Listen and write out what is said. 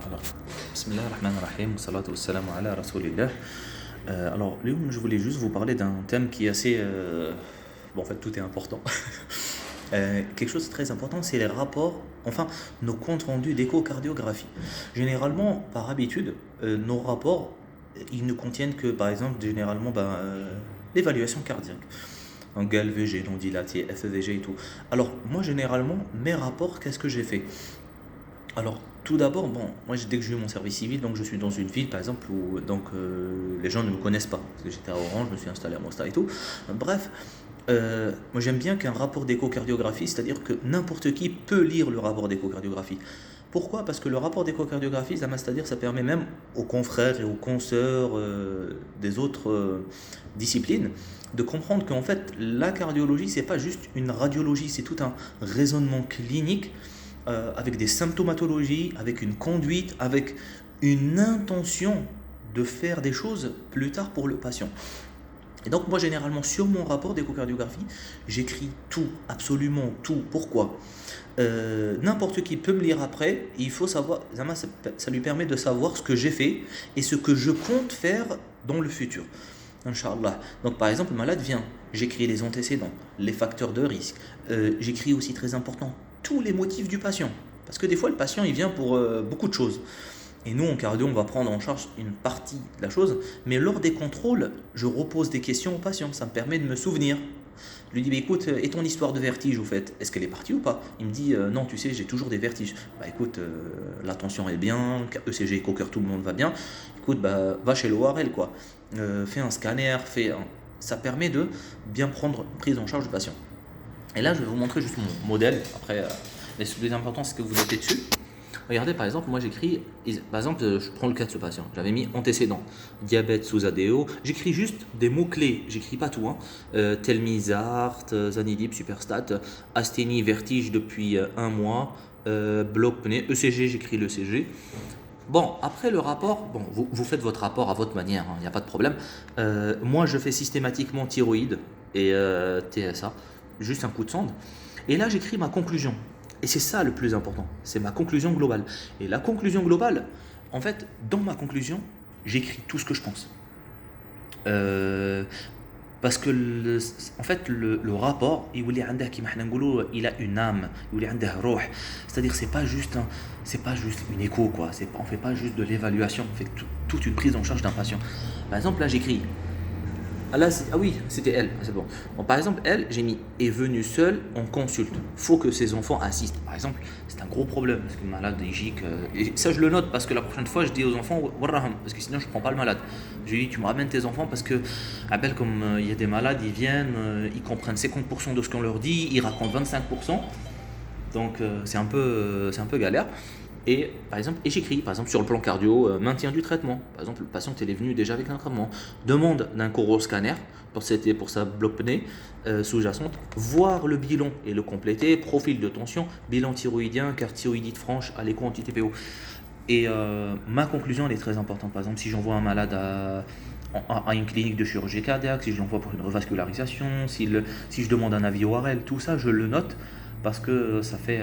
Alors, Bismillah ar-Rahman ar-Rahim, salatu wassalamu ala rasoulillah. Alors, Léon, je voulais juste vous parler d'un thème qui est assez. Bon, en fait, tout est important. Quelque chose de très important, c'est les rapports, enfin, nos comptes rendus d'échocardiographie. Généralement, par habitude, nos rapports, ils ne contiennent que, par exemple, généralement, l'évaluation cardiaque. Un GALVG, non dilaté, FEVG et tout. Alors, moi, généralement, mes rapports, qu'est-ce que j'ai fait? Alors, tout d'abord, bon, moi dès que j'ai eu mon service civil, donc je suis dans une ville par exemple où les gens ne me connaissent pas, parce que j'étais à Orange, je me suis installé à Mostar et tout. Bref, moi j'aime bien qu'un rapport d'échocardiographie, c'est-à-dire que n'importe qui peut lire le rapport d'échocardiographie. Pourquoi? Parce que le rapport d'échocardiographie, c'est-à-dire ça permet même aux confrères et aux consoeurs des autres disciplines de comprendre qu'en fait la cardiologie c'est pas juste une radiologie, c'est tout un raisonnement clinique avec des symptomatologies, avec une conduite, avec une intention de faire des choses plus tard pour le patient. Et donc moi généralement sur mon rapport d'échocardiographie, j'écris tout, absolument tout. Pourquoi? N'importe qui peut me lire après, il faut savoir, ça lui permet de savoir ce que j'ai fait et ce que je compte faire dans le futur. Inch'Allah. Donc par exemple, le malade vient, j'écris les antécédents, les facteurs de risque, j'écris aussi très important, tous les motifs du patient. Parce que des fois, le patient, il vient pour beaucoup de choses. Et nous, en cardio, on va prendre en charge une partie de la chose, mais lors des contrôles, je repose des questions au patient, ça me permet de me souvenir. Je lui dis, bah, écoute, et ton histoire de vertige, au fait, est-ce qu'elle est partie ou pas? Il me dit, non, tu sais, j'ai toujours des vertiges. Bah écoute, la tension est bien, ECG, écho-cœur, tout le monde va bien. Écoute, bah, va chez l'ORL, quoi. Fais un scanner, ça permet de bien prendre une prise en charge du patient. Et là, je vais vous montrer juste mon modèle. Après, le plus important, c'est que vous notez dessus. Regardez, par exemple, moi j'écris, par exemple, je prends le cas de ce patient. J'avais mis antécédent, diabète sous ADO. J'écris juste des mots-clés, j'écris pas tout. Telmisart, Zanidip, Superstat, asthénie, vertige depuis un mois, bloc pneu, ECG, j'écris l'ECG. Bon, après le rapport, bon, vous faites votre rapport à votre manière, il n'y a pas de problème. Moi, je fais systématiquement thyroïde et TSA, juste un coup de sonde. Et là, j'écris ma conclusion. Et c'est ça le plus important, c'est ma conclusion globale. Et la conclusion globale, en fait, dans ma conclusion, j'écris tout ce que je pense. Euh, Parce que en fait, le rapport, il a une âme, c'est-à-dire c'est pas juste une écho quoi. On fait pas juste de l'évaluation, on fait toute une prise en charge d'un patient. Par exemple, là j'écris. Ah, là, ah oui, c'était elle, c'est bon. Bon, par exemple, elle, j'ai mis est venue seule, on consulte. Faut que ses enfants assistent. Par exemple, c'est un gros problème parce que le malade est gic. Et ça, je le note parce que la prochaine fois, je dis aux enfants, Warraham, parce que sinon, je prends pas le malade. Je lui dis, tu me ramènes tes enfants parce que, appelle comme il y a des malades, ils viennent, ils comprennent 50% de ce qu'on leur dit, ils racontent 25%. Donc, c'est un peu galère. Et par exemple, et j'écris, par exemple, sur le plan cardio, maintien du traitement. Par exemple, le patient il est venu déjà avec un traitement. Demande d'un scanner pour sa bloc pnée sous-jacente, voir le bilan et le compléter, profil de tension, bilan thyroïdien, carte thyroïdite franche à l'écho anti-TPO. Et ma conclusion elle est très importante. Par exemple, si j'envoie un malade à une clinique de chirurgie cardiaque, si je l'envoie pour une revascularisation, si je demande un avis ORL, tout ça je le note parce que ça fait